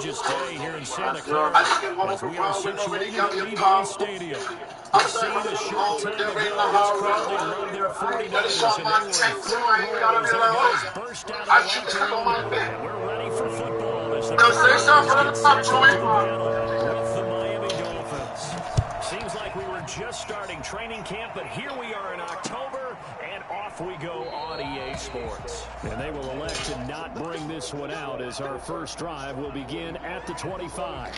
gorgeous day here in Santa Clara as we are situated at Levi Stadium. The scene a short time ago, this crowd, they love their 49ers, and they were in full roar as their guys burst out of the locker room. And we're ready for football as the 49ers get set to do battle with the Miami Dolphins. Seems like we were just starting training camp, but here we are in October, and off we go on EA Sports. And they will elect to not bring this one out as our first drive will begin at the 25.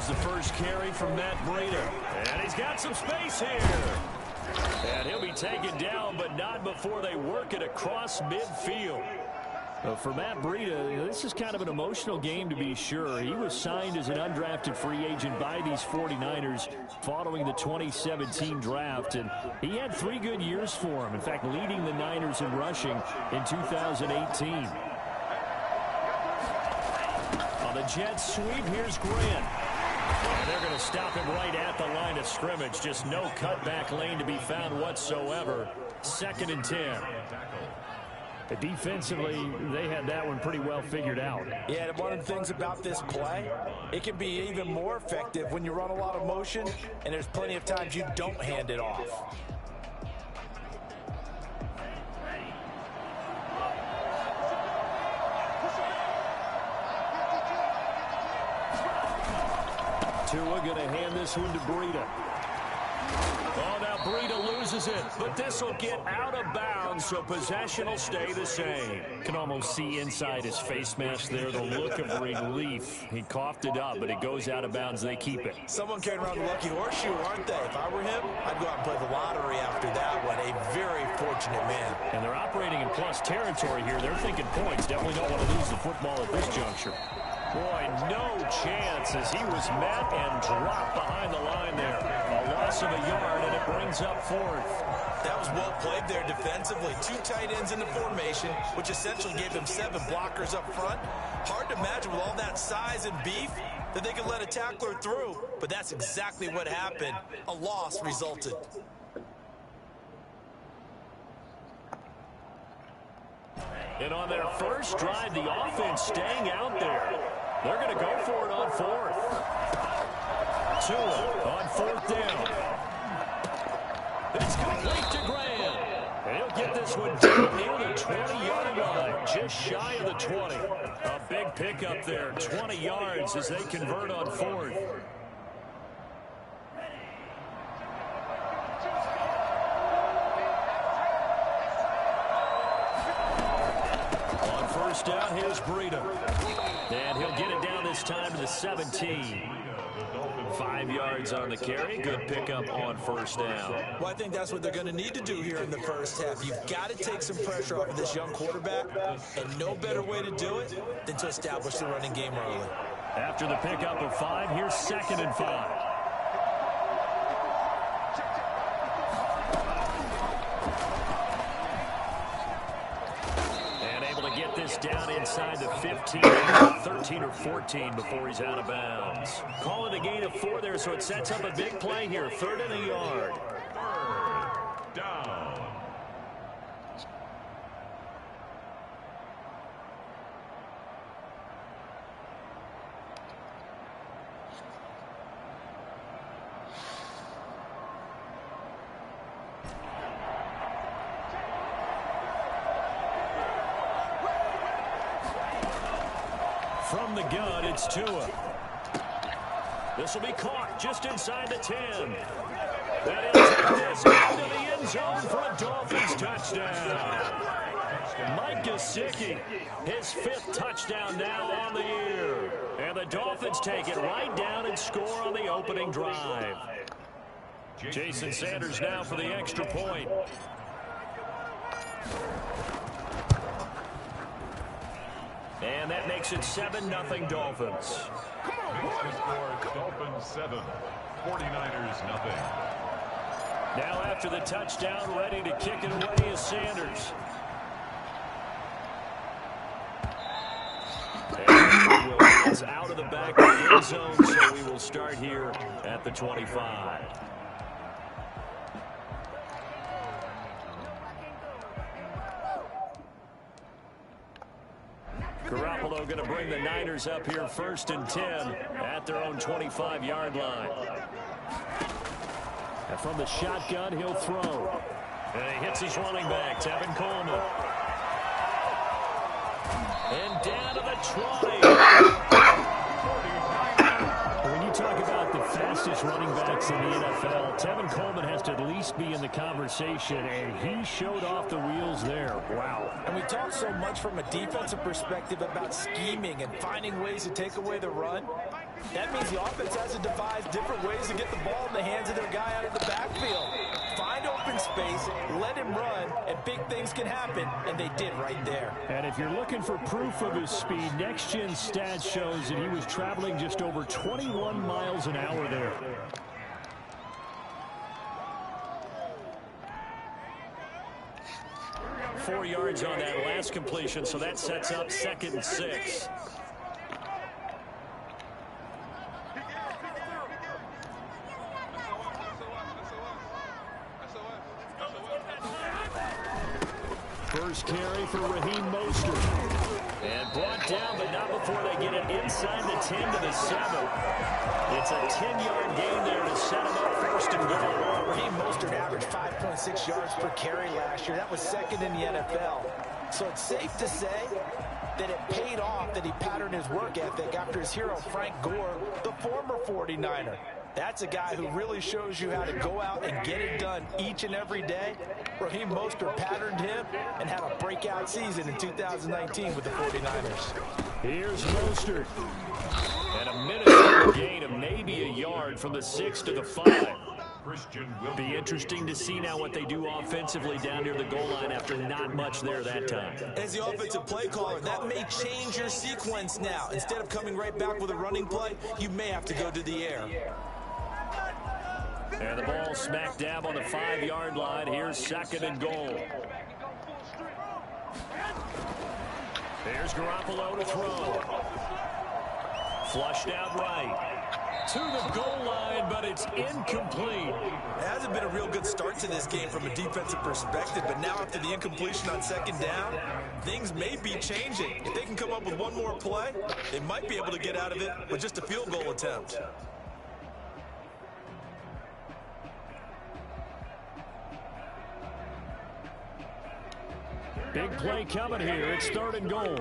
The first carry from Matt Breida, and he's got some space here. And he'll be taken down, but not before they work it across midfield. For Matt Breida, this is kind of an emotional game to be sure. He was signed as an undrafted free agent by these 49ers following the 2017 draft, and he had 3 good years for him. In fact, leading the Niners in rushing in 2018. On the Jets sweep, here's Grant. And they're going to stop him right at the line of scrimmage. Just no cutback lane to be found whatsoever. 2nd and 10. Defensively, they had that one pretty well figured out. Yeah, one of the things about this play, it can be even more effective when you run a lot of motion, and there's plenty of times you don't hand it off. Tua going to hand this one to Breida. Oh, now Breida loses it, but this will get out of bounds, so possession will stay the same. Can almost see inside his face mask there the look of relief. He coughed it up, but it goes out of bounds. They keep it. Someone carrying around the lucky horseshoe, aren't they? If I were him, I'd go out and play the lottery after that one. A very fortunate man. And they're operating in plus territory here. They're thinking points. Definitely don't want to lose the football at this juncture. Boy, no chance as he was met and dropped behind the line there. A loss of a yard, and it brings up 4th. That was well played there defensively. 2 tight ends in the formation, which essentially gave them 7 blockers up front. Hard to imagine with all that size and beef that they could let a tackler through, but that's exactly what happened. A loss resulted. And on their first drive, the offense staying out there. They're going to go for it on 4th. Tua on 4th down. It's complete to Graham. And he'll get this one down near the 20-yard line, just shy of the 20. A big pickup there, 20 yards as they convert on 4th. On first down, here's Breida. And he'll get it down this time to the 17. 5 yards on the carry. Good pickup on first down. Well, I think that's what they're going to need to do here in the first half. You've got to take some pressure off of this young quarterback, and no better way to do it than to establish the running game early. After the pickup of 5, here's 2nd and 5. Get this down inside the 15, 13 or 14 before he's out of bounds. Calling a gain of 4 there, so it sets up a big play here. 3rd and a yard. 3rd down. From the gun, it's Tua. This will be caught just inside the 10. That is this into the end zone for a Dolphins touchdown. Mike Gesicki, his 5th touchdown now on the year. And the Dolphins take it right down and score on the opening drive. Jason Sanders now for the extra point. And that makes it 7-0 Dolphins. Dolphins 7, 49ers nothing. Now after the touchdown, ready to kick it away is Sanders. is out of the back of the end zone, so we will start here at the 25. Garoppolo going to bring the Niners up here 1st and 10 at their own 25-yard line. And from the shotgun, he'll throw. And he hits his running back, Tevin Coleman. And down to the 20. When you talk about the fastest running backs in the NFL, Tevin Coleman has to at least be in the conversation, and he showed off the wheels there. Wow. And we talk so much from a defensive perspective about scheming and finding ways to take away the run. That means the offense has to devise different ways to get the ball in the hands of their guy out of the backfield. Find open space, let him run, and big things can happen, and they did right there. And if you're looking for proof of his speed, Next Gen Stats shows that he was traveling just over 21 miles an hour there. Four yards on that last completion, so that sets up 2nd and 6. First carry for Raheem Mostert. And brought down, but not before they get it inside the 10 to the 7. It's a 10-yard gain there to set him up 1st and goal. Raheem Mostert averaged 5.6 yards per carry last year. That was 2nd in the NFL. So it's safe to say that it paid off that he patterned his work ethic after his hero, Frank Gore, the former 49er. That's a guy who really shows you how to go out and get it done each and every day. Raheem Mostert patterned him and had a breakout season in 2019 with the 49ers. Here's Mostert. And a minute gain of maybe a yard from the 6 to the 5. Be interesting to see now what they do offensively down near the goal line after not much there that time. As the offensive play caller, that may change your sequence now. Instead of coming right back with a running play, you may have to go to the air. And the ball smack dab on the 5-yard line. Here's 2nd and goal. There's Garoppolo to throw. Flushed out right. To the goal line, but it's incomplete. It hasn't been a real good start to this game from a defensive perspective, but now after the incompletion on 2nd down, things may be changing. If they can come up with one more play, they might be able to get out of it with just a field goal attempt. Big play coming here. It's 3rd and goal.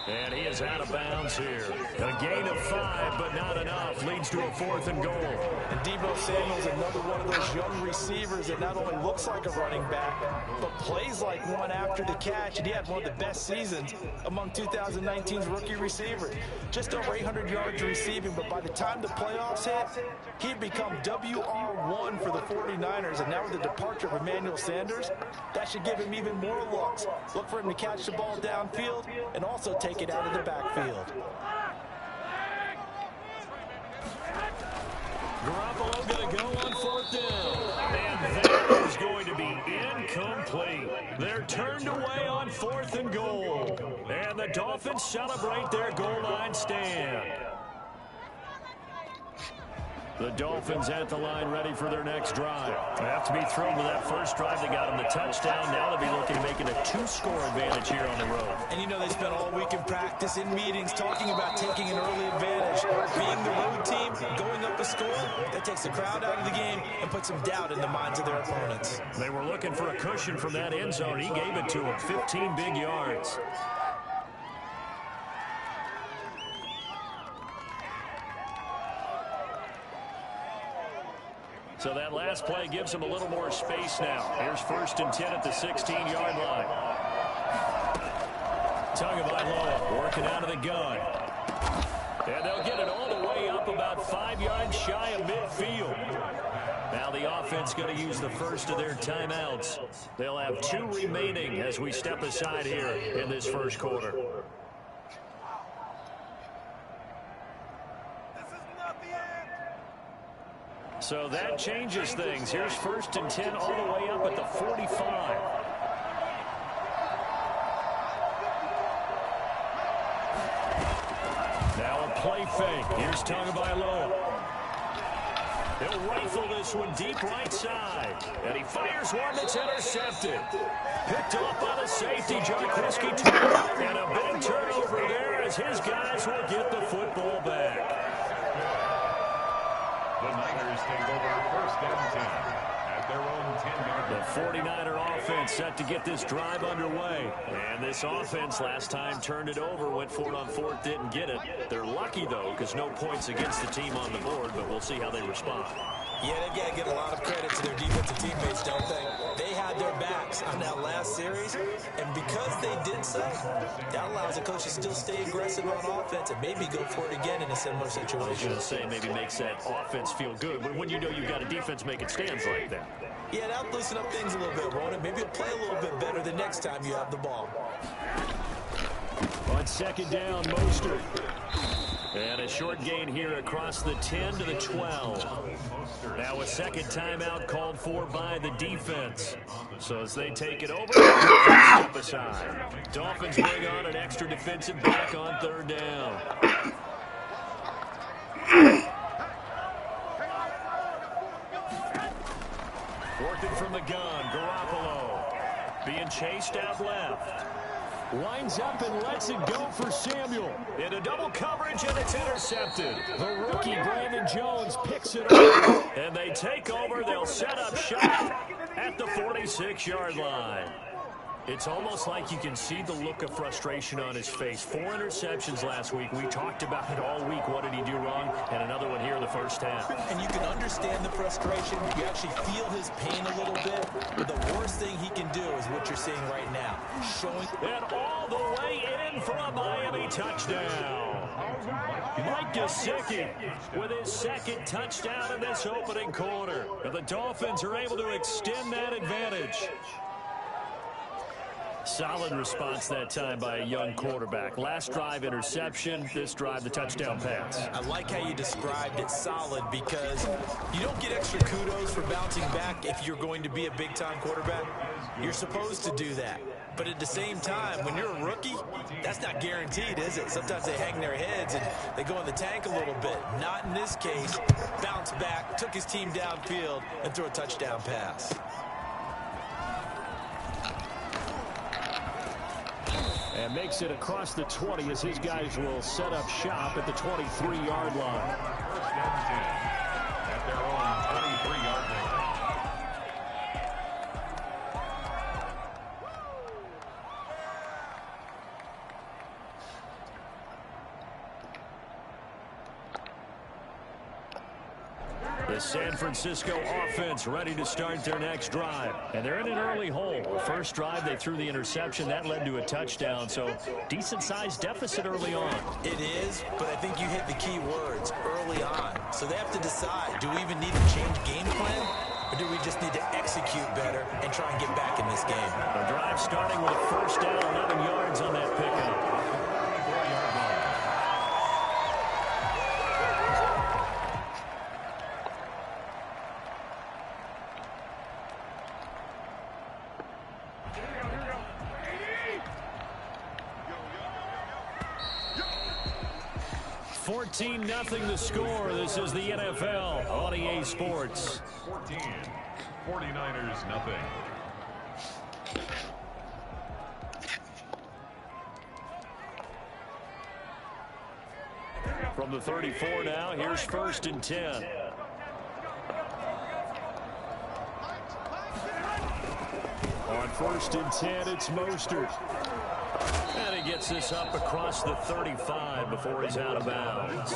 And he is out of bounds here. A gain of 5, but not enough. Leads to a 4th and goal. And Deebo Samuel's another one of those young receivers that not only looks like a running back, but plays like one after the catch. And he had one of the best seasons among 2019's rookie receivers. Just over 800 yards receiving, but by the time the playoffs hit, he'd become WR1 for the 49ers. And now with the departure of Emmanuel Sanders, that should give him even more looks. Look for him to catch the ball downfield and also take it out of the backfield. Garoppolo going to go on 4th down. And that is going to be incomplete. They're turned away on 4th and goal. And the Dolphins celebrate their goal line stand. The Dolphins at the line ready for their next drive. They have to be thrilled with that first drive. They got them the touchdown. Now they'll be looking to make it a 2-score advantage here on the road. And you know they spent all week in practice, in meetings, talking about taking an early advantage. Being the road team, going up a score, that takes the crowd out of the game and puts some doubt in the minds of their opponents. They were looking for a cushion from that end zone. He gave it to them. 15 big yards. So that last play gives him a little more space now. Here's 1st and 10 at the 16-yard line. Tagovailoa working out of the gun. And they'll get it all the way up about 5 yards shy of midfield. Now the offense going to use the first of their timeouts. They'll have 2 remaining as we step aside here in this first quarter. So that changes things. Here's 1st and 10 all the way up at the 45. Now a play fake. Here's Tagovailoa. He'll rifle this one deep right side. And he fires one that's intercepted. Picked off by the safety, John Kriske. And a big turnover there as his guys will get the football back. The Niners take over 1st and 10 at their own 10-yard line. The 49er offense set to get this drive underway. And this offense last time turned it over, went for it on 4th, didn't get it. They're lucky, though, because no points against the team on the board, but we'll see how they respond. Yeah, they've got to get a lot of credit to their defensive teammates, don't they? They had their backs on that last series, and because they did so, that allows the coach to still stay aggressive on offense and maybe go for it again in a similar situation. I was going to say maybe makes that offense feel good, but when you know you've got a defense making stands like that. Yeah, that'll loosen up things a little bit, won't it? Maybe you'll play a little bit better the next time you have the ball. On 2nd down, Mostert. And a short gain here across the 10 to the 12. Now a 2nd timeout called for by the defense. So as they take it over, step aside. Dolphins bring on an extra defensive back on 3rd down. Working from the gun, Garoppolo. Being chased out left. Winds up and lets it go for Samuel. Into double coverage, and it's intercepted. The rookie, Brandon Jones, picks it up. And they take over. They'll set up shop at the 46-yard line. It's almost like you can see the look of frustration on his face. 4 interceptions last week. We talked about it all week. What did he do wrong? And another one here in the first half. And you can understand the frustration. You actually feel his pain a little bit. But the worst thing he can do is what you're seeing right now. Showing. And all the way in for a Miami touchdown. Mike Gesicki with his 2nd touchdown in this opening quarter. And the Dolphins are able to extend that advantage. Solid response that time by a young quarterback. Last drive, interception. This drive, the touchdown pass. I like how you described it, solid, because you don't get extra kudos for bouncing back if you're going to be a big-time quarterback. You're supposed to do that. But at the same time, when you're a rookie, that's not guaranteed, is it? Sometimes they hang their heads and they go in the tank a little bit. Not in this case. Bounce back, took his team downfield, and threw a touchdown pass. And makes it across the 20 as his guys will set up shop at the 23-yard line. 1st and 10 at their own 23-yard line. The San Francisco offense ready to start their next drive. And they're in an early hole. The first drive, they threw the interception. That led to a touchdown. So decent-sized deficit early on. It is, but I think you hit the key words, early on. So they have to decide, do we even need to change game plan? Or do we just need to execute better and try and get back in this game? The drive starting with a 1st down, 11 yards on that pickup. 24-yard line. Nothing the score. This is the NFL on EA Sports. 14. 49ers nothing. From the 34 now, here's 1st and 10. On 1st and 10, it's Mostert. And he gets this up across the 35 before he's out of bounds.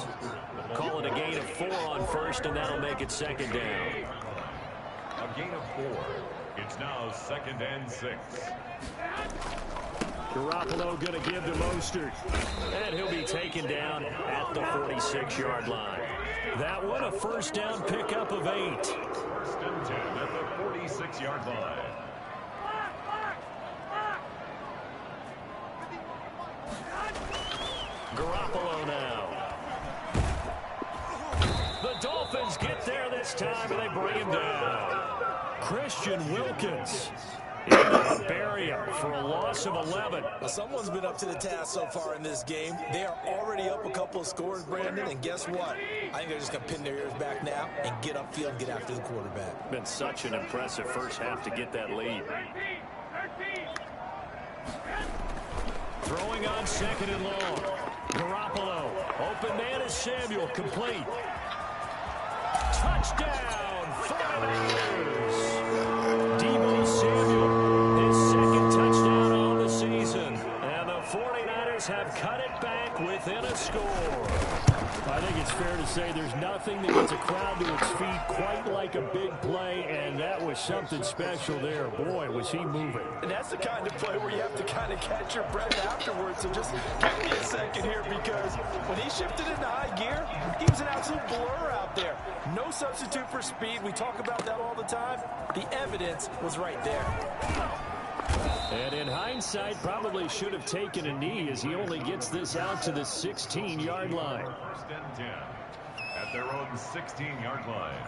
Call it a gain of 4 on 1st, and that'll make it 2nd down. A gain of 4. It's now 2nd and 6. Garoppolo going to give to Mostert. And he'll be taken down at the 46-yard line. That one, a 1st down pickup of 8. 1st and 10 at the 46-yard line. Garoppolo now. The Dolphins Dolphins get there this time, and they bring him down. Christian Wilkins able to bury him for a loss of 11. Well, someone's been up to the task so far in this game. They are already up a couple of scores, Brandon, and guess what? I think they're just going to pin their ears back now and get upfield and get after the quarterback. Been such an impressive first half to get that lead. Throwing on second and long. Garoppolo. Open man is Samuel. Complete. Touchdown. 49ers. Deebo Samuel. His second touchdown on the season. And the 49ers have cut it back within a score. I think it's fair to say there's nothing that gets a crowd to its feet quite like a big play, and that was something special there. Boy, was he moving. And that's the kind of play where you have to kind of catch your breath afterwards. So just give me a second here, because when he shifted into high gear, he was an absolute blur out there. No substitute for speed. We talk about that all the time. The evidence was right there. And in hindsight, probably should have taken a knee, as he only gets this out to the 16-yard line. First and 10 at their own 16-yard line.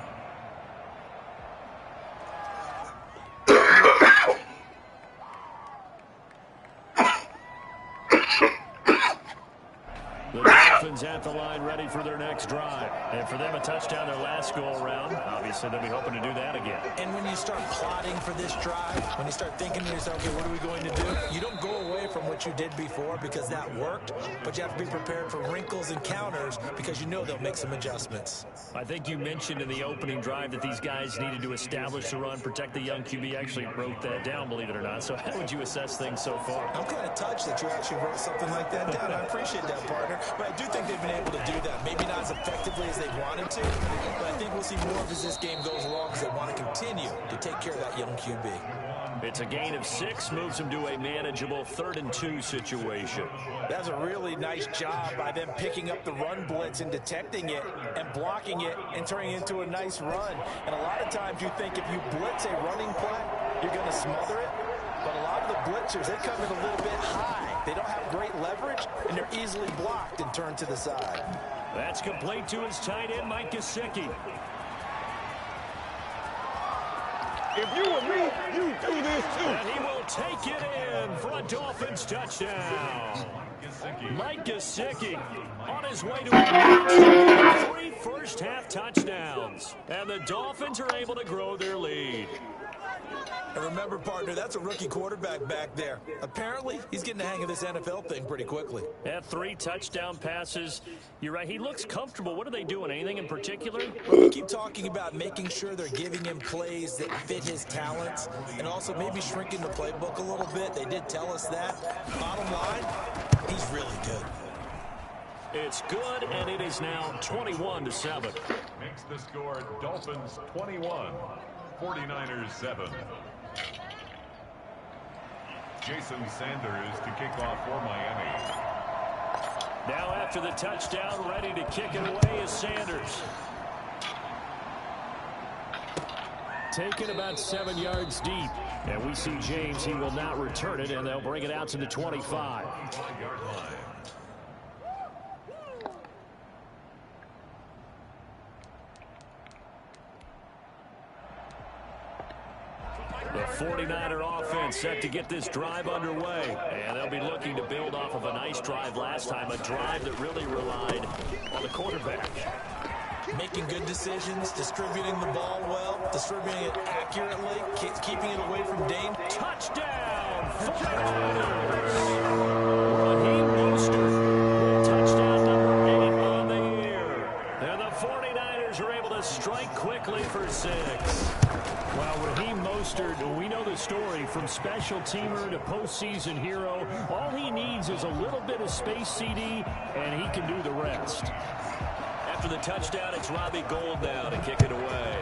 The Dolphins at the line, ready for their next drive. And for them, a touchdown their last go-around. Obviously, they'll be hoping to do that again. And when you start plotting for this drive, when you start thinking to yourself, okay, what are we going to do? You don't go away from what you did before because that worked, but you have to be prepared for wrinkles and counters because you know they'll make some adjustments. I think you mentioned in the opening drive that these guys needed to establish the run, protect the young QB. Actually wrote that down, believe it or not. So how would you assess things so far? I'm kind of touched that you actually wrote something like that down. I appreciate that, partner. But I do think they've been able to do that. Maybe not as effectively as they wanted to, but I think we'll see more of as this game goes along because they want to continue to take care of that young QB. It's a gain of 6, moves them to a manageable 3rd and 2 situation. That's a really nice job by them picking up the run blitz and detecting it and blocking it and turning it into a nice run. And a lot of times you think if you blitz a running play, you're going to smother it. But a lot of the blitzers, they come in a little bit high. They don't have great leverage, and they're easily blocked and turned to the side. That's complete to his tight end, Mike Gesicki. If you were me, you do this too. And he will take it in for a Dolphins touchdown. Mike Gesicki on his way to a 3 first-half touchdowns. And the Dolphins are able to grow their lead. And remember, partner, that's a rookie quarterback back there. Apparently, he's getting the hang of this NFL thing pretty quickly. Had 3 touchdown passes. You're right, he looks comfortable. What are they doing? Anything in particular? Well, we keep talking about making sure they're giving him plays that fit his talents and also maybe shrinking the playbook a little bit. They did tell us that. Bottom line, he's really good. It's good, and it is now 21-7. Makes the score Dolphins 21, 49ers 7. Jason Sanders to kick off for Miami. Now after the touchdown, ready to kick it away is Sanders. Taken about 7 yards deep. And we see James, he will not return it, and they'll bring it out to the 25. 5-yard line. The 49er offense set to get this drive underway. And they'll be looking to build off of a nice drive last time, a drive that really relied on the quarterback. Making good decisions, distributing the ball well, distributing it accurately, keeping it away from danger. Touchdown! 49ers! Raheem Mostert with touchdown number 8 on the year. And the 49ers are able to strike quickly for 6. Well, Raheem Mostert, we know the story, from special teamer to postseason hero. All he needs is a little bit of space, CD, and he can do the rest. After the touchdown, it's Robbie Gould now to kick it away.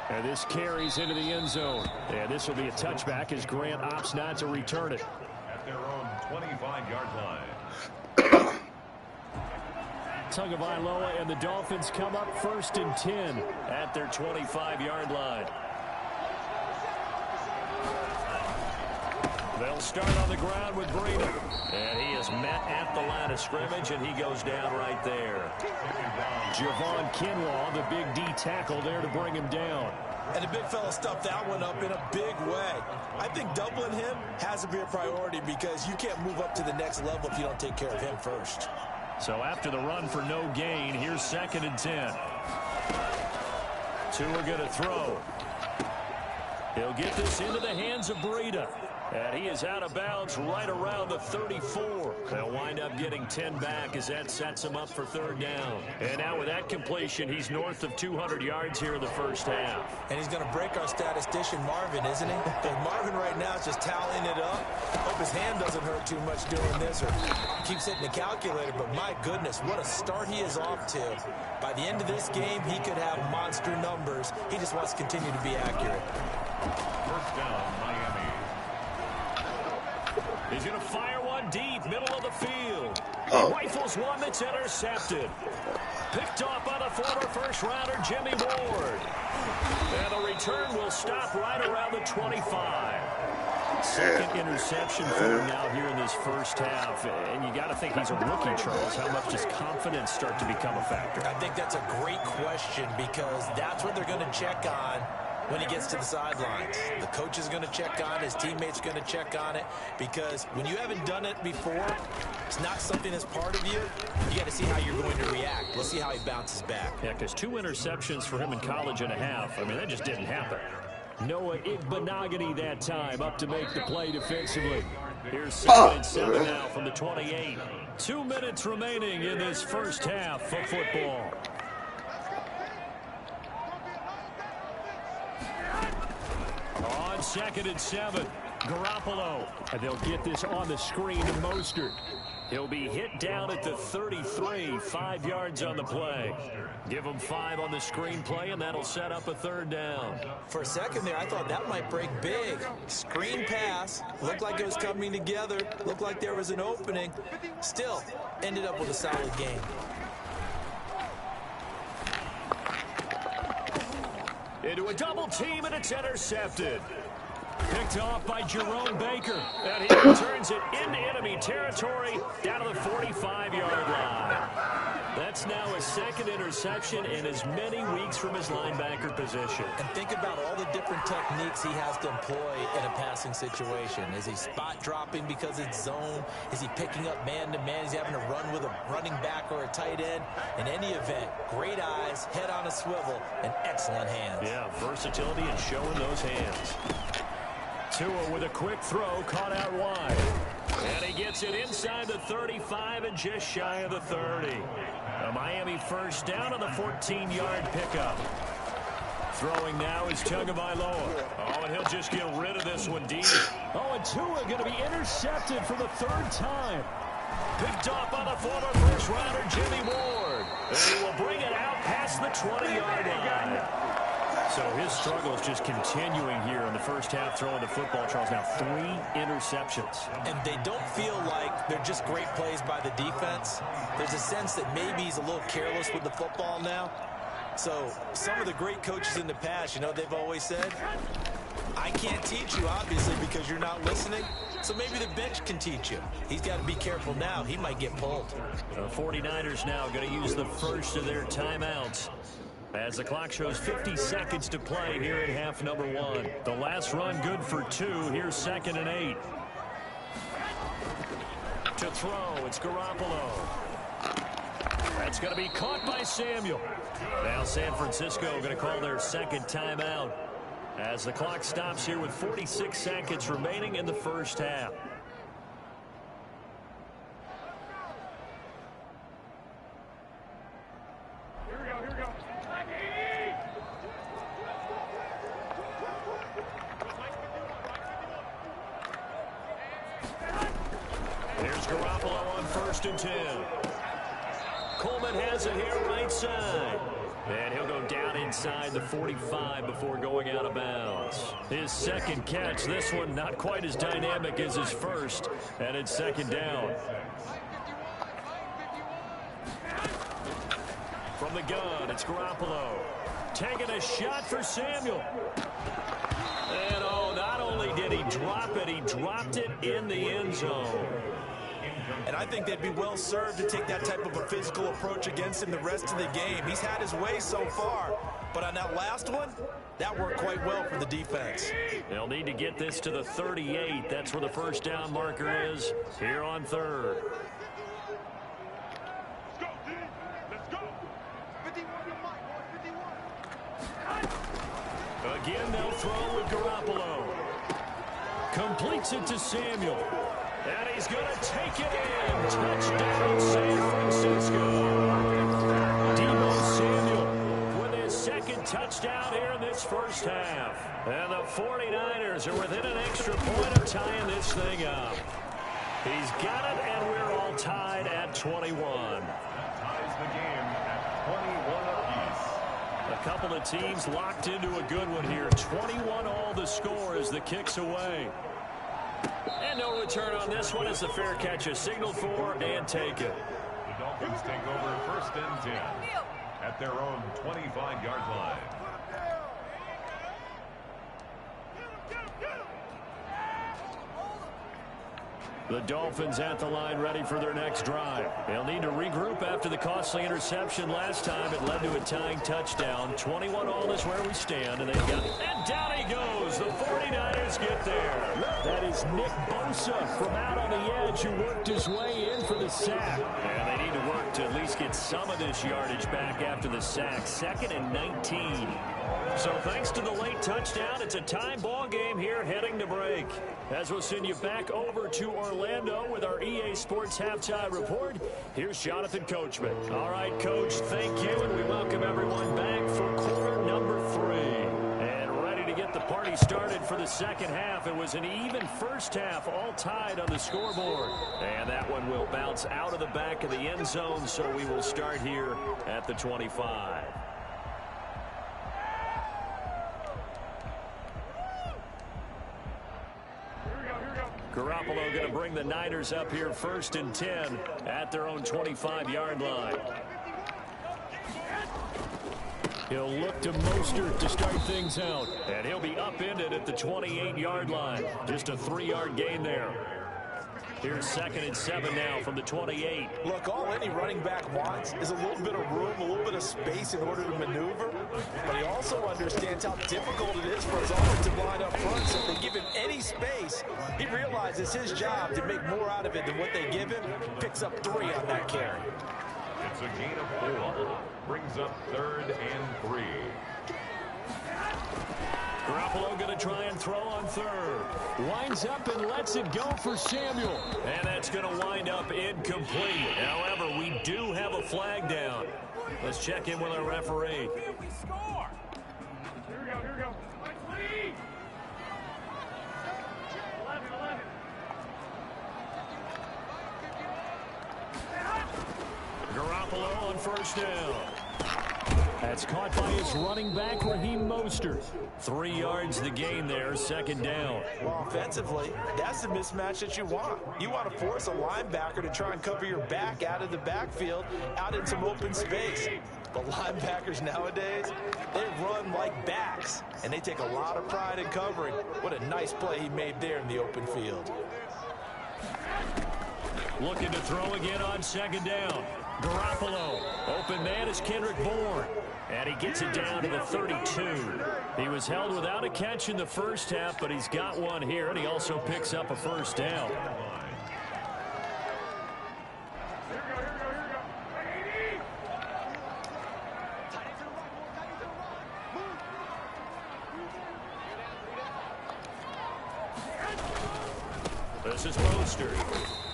And this carries into the end zone. And this will be a touchback as Grant opts not to return it. At their own 25-yard line. Tagovailoa and the Dolphins come up 1st and 10 at their 25-yard line. They'll start on the ground with Breida. And he is met at the line of scrimmage, and he goes down right there. Javon Kinlaw, the big D tackle there to bring him down. And the big fella stuffed that one up in a big way. I think doubling him has to be a priority because you can't move up to the next level if you don't take care of him first. So after the run for no gain, here's 2nd and 10. Two are going to throw. He'll get this into the hands of Breida. And he is out of bounds right around the 34. They'll wind up getting 10 back as that sets him up for 3rd down. And now with that completion, he's north of 200 yards here in the first half. And he's going to break our statistician Marvin, isn't he? Because Marvin right now is just tallying it up. Hope his hand doesn't hurt too much doing this or keeps hitting the calculator. But my goodness, what a start he is off to. By the end of this game, he could have monster numbers. He just wants to continue to be accurate. First down, Miami. He's going to fire one deep, middle of the field. Rifles one that's intercepted. Picked off by the former first-rounder, Jimmy Ward. And the return will stop right around the 25. Second interception for him now here in this first half. And you got to think he's a rookie, Charles. How much does confidence start to become a factor? I think that's a great question because that's what they're going to check on when he gets to the sidelines. The coach is going to check on it. His teammates are going to check on it because when you haven't done it before, it's not something that's part of you. You got to see how you're going to react. We'll see how he bounces back. Yeah, because 2 interceptions for him in college and a half. I mean, that just didn't happen. Noah Igbenogany that time up to make the play defensively. Here's 2nd and 7 now from the 28. 2 minutes remaining in this first half of football. On 2nd and 7, Garoppolo. And they'll get this on the screen to Mostert. He'll be hit down at the 33, 5 yards on the play. Give him 5 on the screen play, and that'll set up a 3rd down. For a second there, I thought that might break big. Screen pass. Looked like it was coming together. Looked like there was an opening. Still, ended up with a solid game. Into a double team, and it's intercepted. Picked off by Jerome Baker. And he returns it into enemy territory down to the 45-yard line. That's now a 2nd interception in as many weeks from his linebacker position. And think about all the different techniques he has to employ in a passing situation. Is he spot dropping because it's zone? Is he picking up man-to-man? Is he having to run with a running back or a tight end? In any event, great eyes, head on a swivel, and excellent hands. Yeah, versatility and showing those hands. Tua with a quick throw, caught out wide. And he gets it inside the 35 and just shy of the 30. A Miami first down on the 14-yard pickup. Throwing now is Tagovailoa. Oh, and he'll just get rid of this one deep. Oh, and Tua going to be intercepted for the 3rd time. Picked off by the former first-rounder, Jimmy Ward. And he will bring it out past the 20-yard line. So his struggle is just continuing here in the first half throwing the football, Charles. Now 3 interceptions. And they don't feel like they're just great plays by the defense. There's a sense that maybe he's a little careless with the football now. So some of the great coaches in the past, you know, they've always said, I can't teach you, obviously, because you're not listening. So maybe the bench can teach you. He's got to be careful now. He might get pulled. The 49ers now going to use the first of their timeouts. As the clock shows 50 seconds to play here in half number 1. The last run good for 2. Here's 2nd and 8. To throw, it's Garoppolo. That's going to be caught by Samuel. Now San Francisco going to call their 2nd timeout as the clock stops here with 46 seconds remaining in the first half. Garoppolo on 1st and 10. Coleman has it here right side. And he'll go down inside the 45 before going out of bounds. His 2nd catch, this one not quite as dynamic as his first. And it's 2nd down. From the gun, it's Garoppolo. Taking a shot for Samuel. And oh, not only did he he drop it? He dropped it in the end zone. And I think they'd be well served to take that type of a physical approach against him the rest of the game. He's had his way so far, but on that last one, that worked quite well for the defense. They'll need to get this to the 38. That's where the first down marker is here on third. Let's go, D. Let's go. 51 to Mike, 51. Again, they'll throw with Garoppolo. Completes it to Samuel. And he's going to take it in. Touchdown, San Francisco. Deebo Samuel with his second touchdown here in this first half. And the 49ers are within an extra point of tying this thing up. He's got it, and we're all tied at 21. That ties the game at 21 apiece. A couple of teams locked into a good one here. 21 all the score as the kick's away. And no return on this one as the fair catch is signaled for and taken. The Dolphins take over first and 10 at their own 25-yard line. The Dolphins at the line ready for their next drive. They'll need to regroup after the costly interception last time. It led to a tying touchdown. 21 all is where we stand. And they've got it. And down he goes. The 49ers get there. That is Nick Bosa from out on the edge who worked his way in for the sack. And they need to work to at least get some of this yardage back after the sack. 2nd and 19. So thanks to the late touchdown, it's a time ball game here heading to break. As we'll send you back over to Orlando with our EA Sports Halftime Report, here's Jonathan Coachman. All right, Coach, thank you, and we welcome everyone back for quarter number 3. And ready to get the party started for the second half. It was an even first half, all tied on the scoreboard. And that one will bounce out of the back of the end zone, so we will start here at the 25. Garoppolo going to bring the Niners up here 1st and 10 at their own 25-yard line. He'll look to Mostert to start things out. And he'll be upended at the 28-yard line. Just a 3-yard gain there. Here's 2nd and 7 now from the 28. Look, all any running back wants is a little bit of room, a little bit of space in order to maneuver. But he also understands how difficult it is for his offensive line up front. So if they give him any space, he realizes his job to make more out of it than what they give him. Picks up 3 on that carry. It's a gain of 4. Brings up 3rd and 3. Garoppolo going to try and throw on 3rd. Winds up and lets it go for Samuel. And that's going to wind up incomplete. However, we do have a flag down. Let's check in with our referee. Here we go, here we go. 11. Garoppolo on 1st down. That's caught by his running back, Raheem Mostert. 3 yards the gain there, 2nd down. Well, offensively, that's the mismatch that you want. You want to force a linebacker to try and cover your back out of the backfield, out in some open space. But linebackers nowadays, they run like backs, and they take a lot of pride in covering. What a nice play he made there in the open field. Looking to throw again on 2nd down. Garoppolo. Open man is Kendrick Bourne. And he gets it down to the 32. He was held without a catch in the first half, but he's got one here, and he also picks up a 1st down. This is Mostert.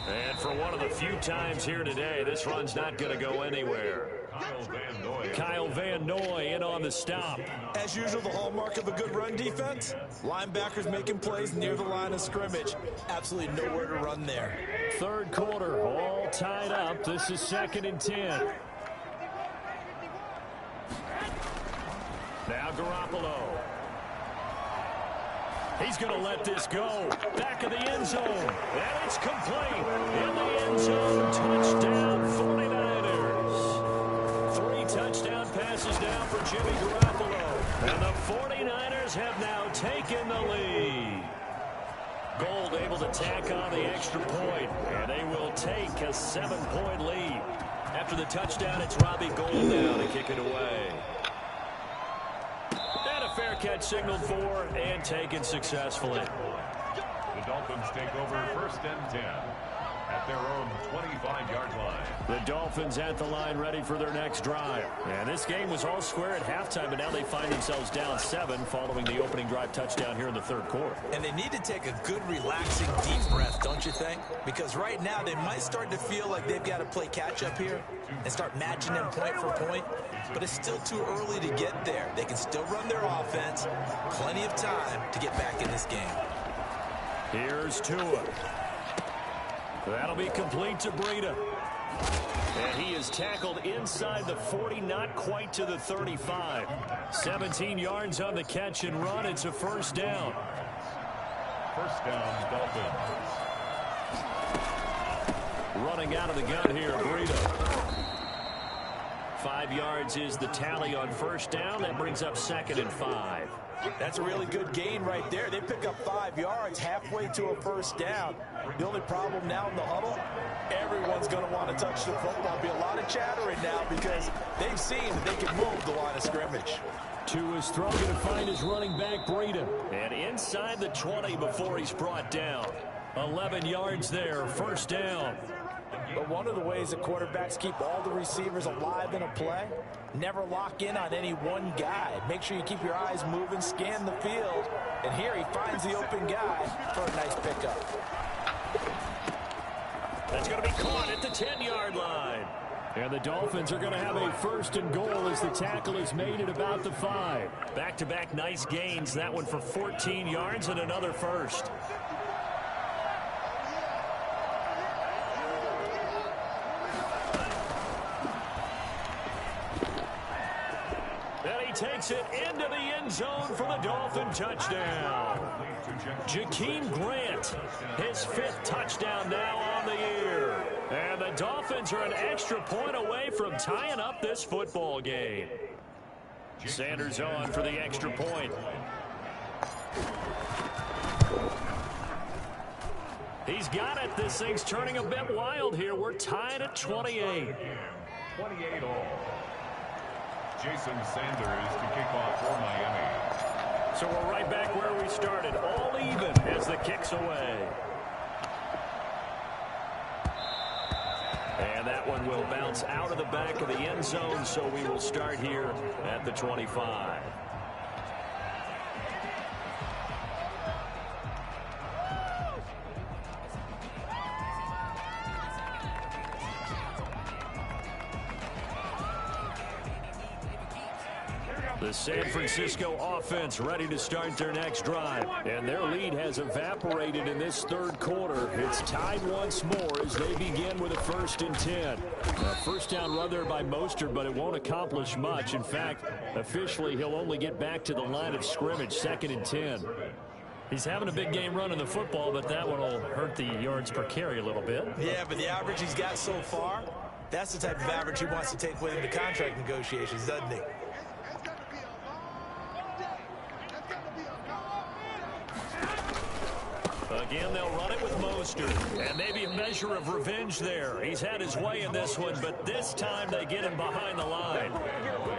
And for one of the few times here today, this run's not going to go anywhere. Kyle Van Noy in on the stop. As usual, the hallmark of a good run defense, linebackers making plays near the line of scrimmage. Absolutely nowhere to run there. 3rd quarter, all tied up. This is 2nd and 10. Now Garoppolo. He's going to let this go. Back of the end zone. And it's complete. In the end zone. Touchdown, 49ers. 3 touchdown passes down for Jimmy Garoppolo. And the 49ers have now taken the lead. tack on the extra point, and they will take a 7-point lead. After the touchdown, it's Robbie Gould now to kick it away. And a fair catch signaled for and taken successfully. The Dolphins take over first and 10 at their own 25-yard line. The Dolphins at the line ready for their next drive. And this game was all square at halftime, but now they find themselves down 7 following the opening drive touchdown here in the third quarter. And they need to take a good, relaxing, deep breath, don't you think? Because right now they might start to feel like they've got to play catch-up here and start matching them point for point. But it's still too early to get there. They can still run their offense. Plenty of time to get back in this game. Here's Tua. That'll be complete to Breida. And he is tackled inside the 40, not quite to the 35. 17 yards on the catch and run. It's a first down. First down, Dolphins. Running out of the gun here, Breida. 5 yards is the tally on first down. That brings up 2nd and 5. That's a really good gain right there. They pick up 5 yards halfway to a first down. The only problem now in the huddle, everyone's going to want to touch the football. There'll be a lot of chattering now because they've seen that they can move the line of scrimmage. Tua's throw going to find his running back, Breida. And inside the 20 before he's brought down. 11 yards there, first down. But one of the ways that quarterbacks keep all the receivers alive in a play, never lock in on any one guy. Make sure you keep your eyes moving, scan the field. And here he finds the open guy for a nice pickup. That's going to be caught at the 10-yard line. And the Dolphins are going to have a first and goal as the tackle is made at about the 5. Back-to-back nice gains. That one for 14 yards and another first. Takes it into the end zone for the Dolphin touchdown. Jakeem Grant, his 5th touchdown now on the year. And the Dolphins are an extra point away from tying up this football game. Sanders on for the extra point. He's got it. This thing's turning a bit wild here. We're tied at 28. 28 all. Jason Sanders to kick off for Miami. So we're right back where we started, all even as the kick's away. And that one will bounce out of the back of the end zone, so we will start here at the 25. The San Francisco offense ready to start their next drive. And their lead has evaporated in this third quarter. It's tied once more as they begin with a 1st and 10. A first down run there by Mostert, but it won't accomplish much. In fact, officially, he'll only get back to the line of scrimmage, 2nd and 10. He's having a big game running the football, but that one will hurt the yards per carry a little bit. Yeah, but the average he's got so far, that's the type of average he wants to take with him to contract negotiations, doesn't he? Again, they'll run it with Mostert. And maybe a measure of revenge there. He's had his way in this one, but this time they get him behind the line.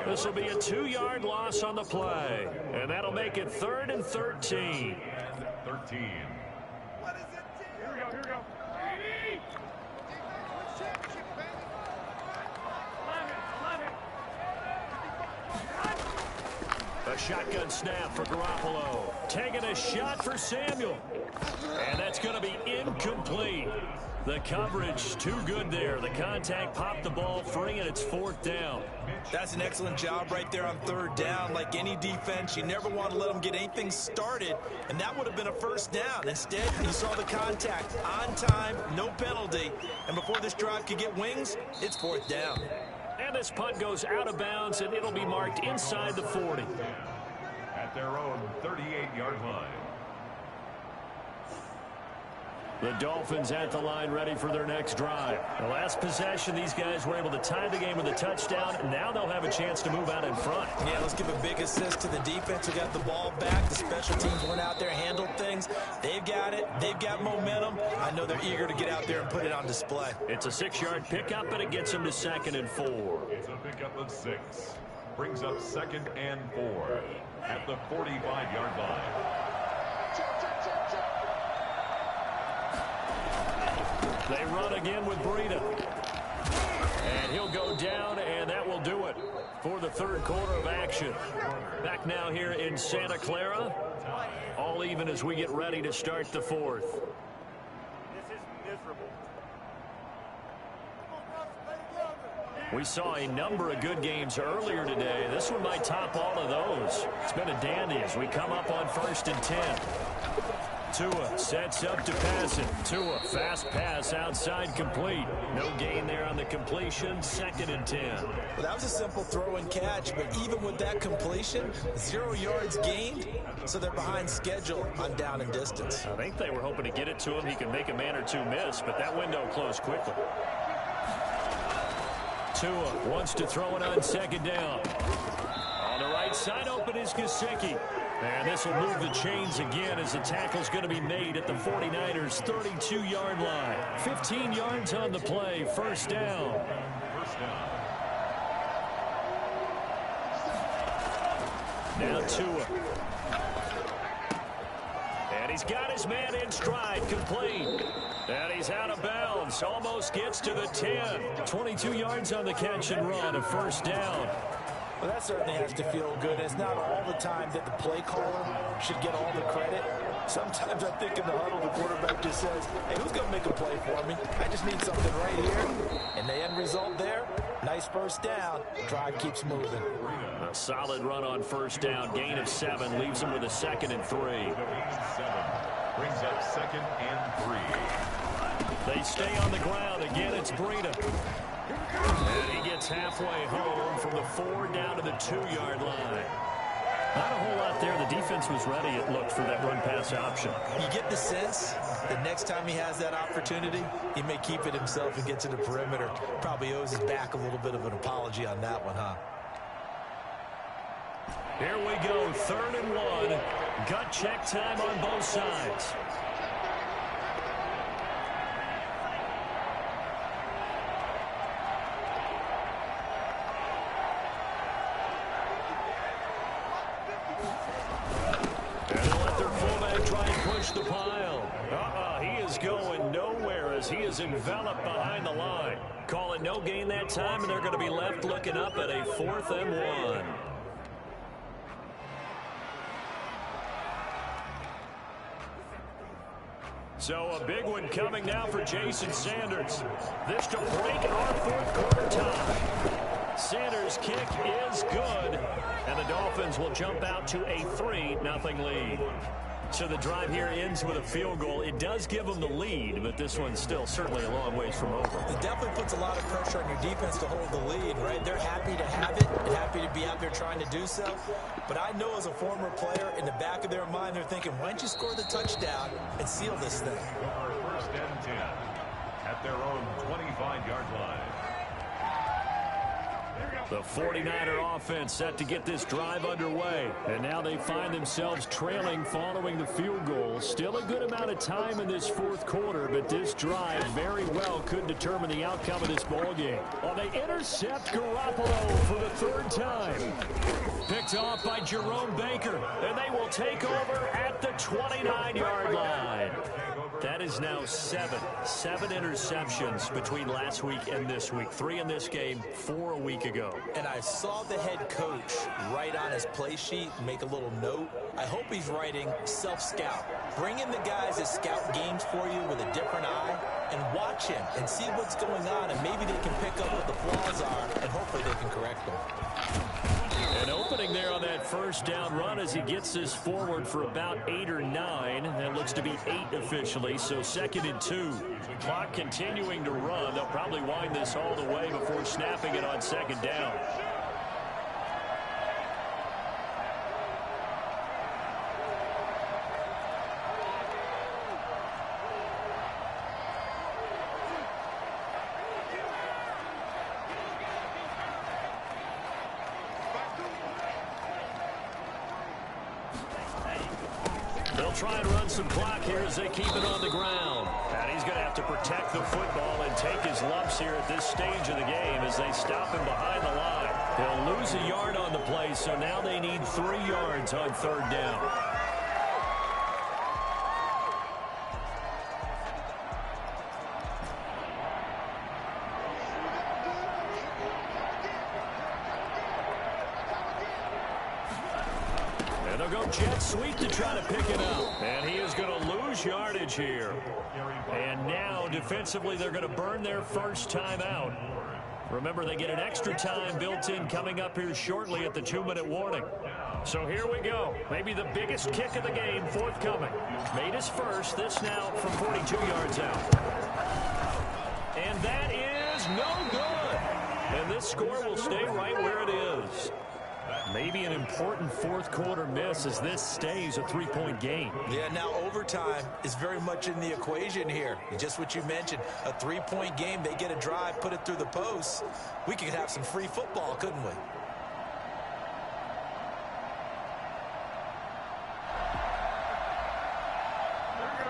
This will be a 2-yard loss on the play. And that'll make it 3rd and 13. 13. Here we go. A shotgun snap for Garoppolo. Taking a shot for Samuel. And that's going to be incomplete. The coverage too good there. The contact popped the ball free, and it's 4th down. That's an excellent job right there on 3rd down. Like any defense, you never want to let them get anything started, and that would have been a first down. Instead, he saw the contact on time, no penalty, and before this drive could get wings, it's 4th down. And this punt goes out of bounds, and it'll be marked inside the 40. At their own 38-yard line. The Dolphins at the line ready for their next drive. The last possession, these guys were able to tie the game with a touchdown. Now they'll have a chance to move out in front. Yeah, let's give a big assist to the defense who got the ball back. The special teams went out there, handled things. They've got it. They've got momentum. I know they're eager to get out there and put it on display. It's a 6-yard pickup, and it gets them to 2nd and 4. It's a pickup of 6. Brings up 2nd and 4 at the 45-yard line. They run again with Breida. And he'll go down, and that will do it for the third quarter of action. Back now here in Santa Clara. All even as we get ready to start the fourth. This is miserable. We saw a number of good games earlier today. This one might top all of those. It's been a dandy as we come up on 1st and 10. Tua sets up to pass it. Tua, fast pass outside, complete. No gain there on the completion. 2nd and 10. Well, that was a simple throw and catch, but even with that completion, 0 yards gained, so they're behind schedule on down and distance. I think they were hoping to get it to him. He could make a man or two miss, but that window closed quickly. Tua wants to throw it on 2nd down. On the right side, open is Gesicki. And this will move the chains again as the tackle's going to be made at the 49ers' 32-yard line. 15 yards on the play. 1st down. Now Tua. And he's got his man in stride, complete. And he's out of bounds. Almost gets to the 10. 22 yards on the catch and run. A 1st down. Well, that certainly has to feel good. It's not all the time that the play caller should get all the credit. Sometimes I think in the huddle, the quarterback just says, hey, who's going to make a play for me? I just need something right here. And the end result there, nice 1st down. Drive keeps moving. A solid run on 1st down. Gain of 7 leaves him with a 2nd and 3. Brings up 2nd and 3. They stay on the ground. Again, it's Breida. And he gets halfway home from the 4 down to the 2-yard line. Not a whole lot there. The defense was ready, it looked, for that run-pass option. You get the sense that next time he has that opportunity, he may keep it himself and get to the perimeter. Probably owes his back a little bit of an apology on that one, huh? Here we go, 3rd and 1. Gut check time on both sides. The pile. He is going nowhere as he is enveloped behind the line. Call it no gain that time, and they're going to be left looking up at a 4th and 1. So a big one coming now for Jason Sanders. This to break our 4th quarter tie. Sanders' kick is good, and the Dolphins will jump out to a 3-0 lead. So the drive here ends with a field goal. It does give them the lead, but this one's still certainly a long ways from over. It definitely puts a lot of pressure on your defense to hold the lead, right? They're happy to have it and happy to be out there trying to do so. But I know as a former player, in the back of their mind, they're thinking, why don't you score the touchdown and seal this thing? 1st and 10 at their own 25-yard line. The 49er offense set to get this drive underway. And now they find themselves trailing following the field goal. Still a good amount of time in this 4th quarter, but this drive very well could determine the outcome of this ballgame. Well, they intercept Garoppolo for the 3rd time. Picked off by Jerome Baker, and they will take over at the 29-yard line. That is now 7 interceptions between last week and this week. 3 in this game, 4 a week ago. And I saw the head coach write on his play sheet, make a little note. I hope he's writing self-scout. Bring in the guys that scout games for you with a different eye and watch him and see what's going on, and maybe they can pick up what the flaws are, and hopefully they can correct them. An opening there on that 1st down run as he gets this forward for about 8 or 9. That looks to be 8 officially, so 2nd and 2. Clock continuing to run. They'll probably wind this all the way before snapping it on 2nd down. try and run some clock here as they keep it on the ground. And he's going to have to protect the football and take his lumps here at this stage of the game as they stop him behind the line. They'll lose a yard on the play, so now they need 3 yards on 3rd down. And they'll go jet sweep to try to pick it up. And he is going to lose yardage here. And now, defensively, they're going to burn their first timeout. Remember, they get an extra time built in coming up here shortly at the 2-minute warning. So here we go. Maybe the biggest kick of the game forthcoming. Made his first. This now from 42 yards out. And that is no good. And this score will stay right where it is. Maybe an important 4th quarter miss as this stays a 3-point game. Yeah, now overtime is very much in the equation here. Just what you mentioned, a 3-point game. They get a drive, put it through the posts. We could have some free football, couldn't we?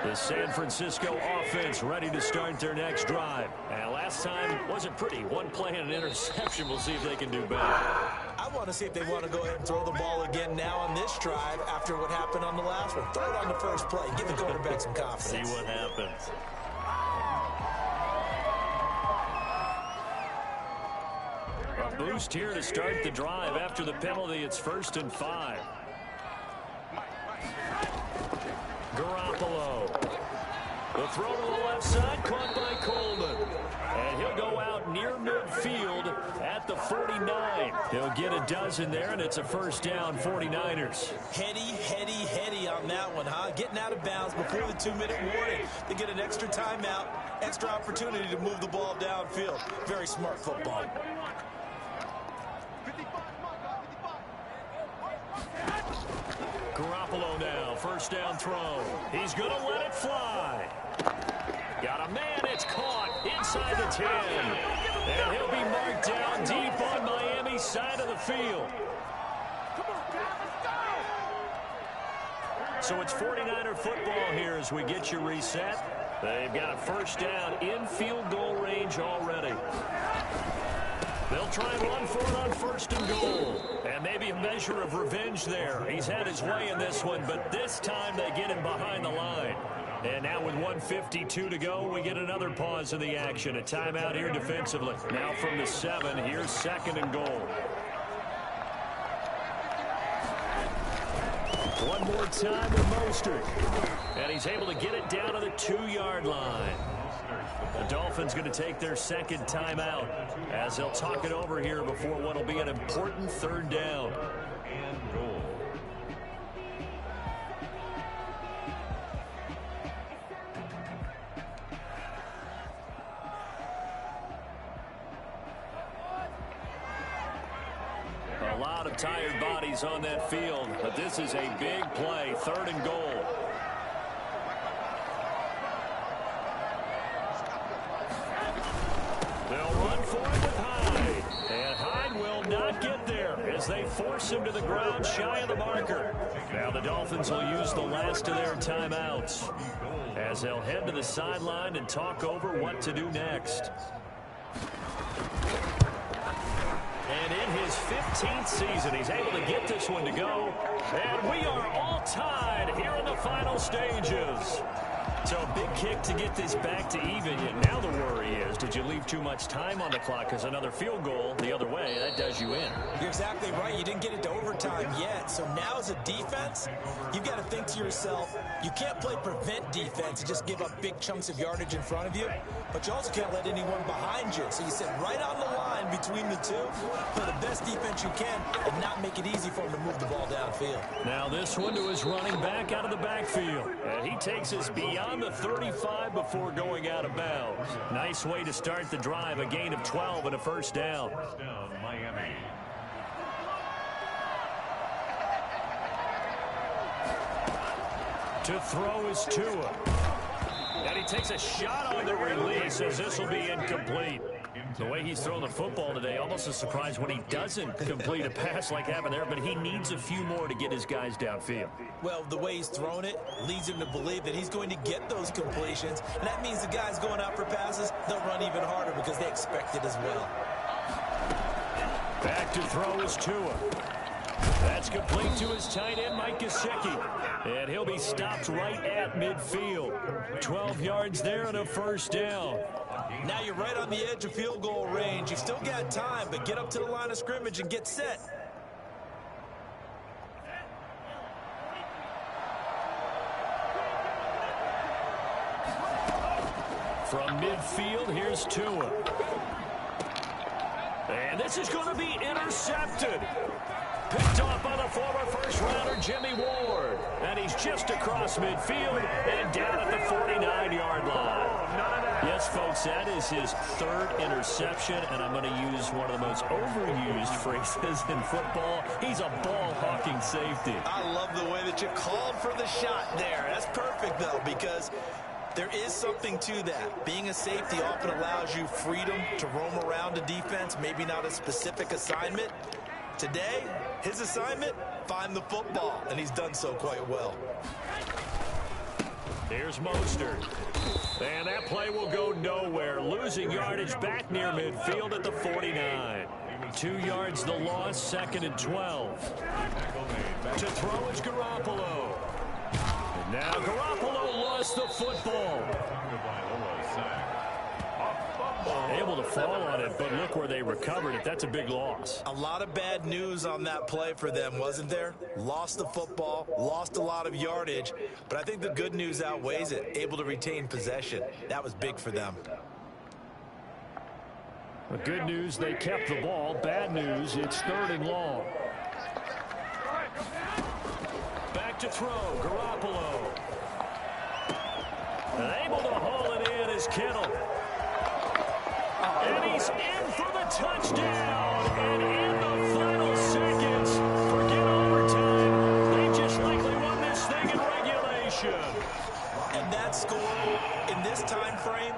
The San Francisco offense ready to start their next drive. And last time wasn't pretty. 1 play and an interception. We'll see if they can do better. I want to see if they want to go ahead and throw the ball again now on this drive after what happened on the last one. Throw it on the first play. Give the quarterback some confidence. See what happens. A boost here to start the drive. After the penalty, it's 1st and 5. Garoppolo. The throw to the left side, caught by Coleman. And he'll go out near midfield at the 49. He'll get a dozen there, and it's a 1st down, 49ers. Heady on that one, huh? Getting out of bounds before the 2-minute warning. They get an extra timeout, extra opportunity to move the ball downfield. Very smart football. Garoppolo now, 1st down throw. He's going to let it fly. Got a man, it's caught inside the 10. And he'll be marked down deep on Miami's side of the field. So it's 49er football here as we get you reset. They've got a 1st down in field goal range already. They'll try and run for it on 1st and goal. And maybe a measure of revenge there. He's had his way in this one, but this time they get him behind the line. And now with 1:52 to go, we get another pause in the action. A timeout here defensively. Now from the 7, here's 2nd and goal. One more time with Mostert. And he's able to get it down to the 2-yard line. The Dolphins going to take their 2nd timeout as they'll talk it over here before what will be an important 3rd down. And goal. A lot of tired bodies on that field, but this is a big play, 3rd and goal. They'll run for it with Hyde. And Hyde will not get there as they force him to the ground shy of the marker. Now the Dolphins will use the last of their timeouts as they'll head to the sideline and talk over what to do next. And in his 15th season, he's able to get this one to go. And we are all tied here in the final stages. So a big kick to get this back to even. Yet now the worry is, did you leave too much time on the clock? Because another field goal the other way, that does you in. You're exactly right. You didn't get it to overtime yet. So now as a defense, you've got to think to yourself, you can't play prevent defense and just give up big chunks of yardage in front of you. But you also can't let anyone behind you. So you sit right on the line between the two, play the best defense you can, and not make it easy for them to move the ball downfield. Now this one to his running back out of the backfield. And he takes us beyond the 35 before going out of bounds. Nice way to start the drive. A gain of 12 and a 1st down. First down, Miami. To throw is Tua. And he takes a shot on the release as this will be incomplete. The way he's thrown the football today, almost a surprise when he doesn't complete a pass like happened there, but he needs a few more to get his guys downfield. Well, the way he's thrown it leads him to believe that he's going to get those completions, and that means the guys going out for passes, they'll run even harder because they expect it as well. Back to throw is Tua. That's complete to his tight end, Mike Gesicki. And he'll be stopped right at midfield. 12 yards there and a first down. Now you're right on the edge of field goal range. You've still got time, but get up to the line of scrimmage and get set. From midfield, here's Tua. And this is going to be intercepted. Picked off by the former first-rounder Jimmy Ward. And he's just across midfield and down at the 49-yard line. Yes, folks, that is his third interception, and I'm going to use one of the most overused phrases in football. He's a ball-hawking safety. I love the way that you called for the shot there. That's perfect, though, because there is something to that. Being a safety often allows you freedom to roam around a defense, maybe not a specific assignment. Today, his assignment, find the football, and he's done so quite well. Here's Mostert. And that play will go nowhere. Losing yardage back near midfield at the 49. 2 yards the loss, 2nd and 12. To throw is Garoppolo. And now Garoppolo lost the football. Able to fall on it, but look where they recovered it. That's a big loss. A lot of bad news on that play for them, wasn't there? Lost the football, lost a lot of yardage, but I think the good news outweighs it. Able to retain possession. That was big for them. The good news, they kept the ball. Bad news, it's 3rd and long. Back to throw, Garoppolo. And able to haul it in is Kittle. And he's in for the touchdown. And in the final seconds, forget overtime. They just likely won this thing in regulation. And that score in this time frame,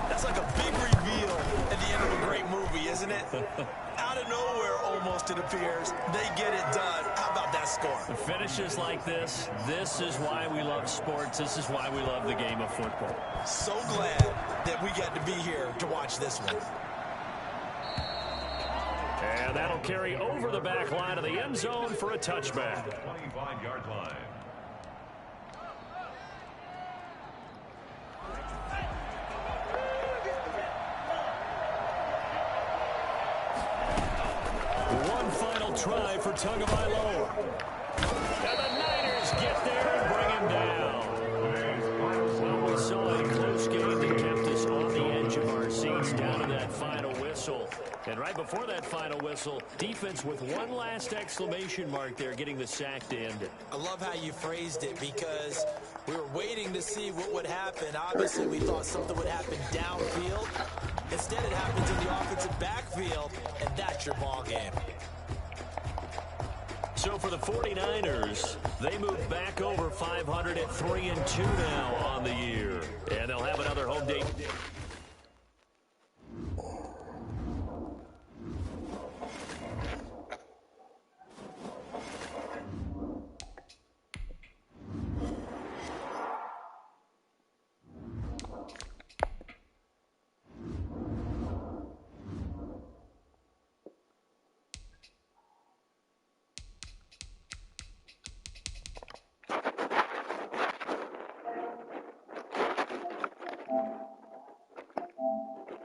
that's like a big reveal at the end of a great movie, isn't it? Out of nowhere, almost, it appears, they get it done. How about that score? The finishes like this is why we love sports. This is why we love the game of football. So glad that we get to be here to watch this one. And that'll carry over the back line of the end zone for a touchback. 25-yard line. One final try for Tagovailoa. And the Niners get there and bring him down. Well, we saw a close game that kept us on the edge of our seats down to that final whistle. And right before that final whistle, defense with one last exclamation mark there, getting the sack to end it. I love how you phrased it because we were waiting to see what would happen. Obviously, we thought something would happen downfield. Instead, it happens in the offensive backfield, and that's your ball game. So for the 49ers, they move back over 500 at 3-2 now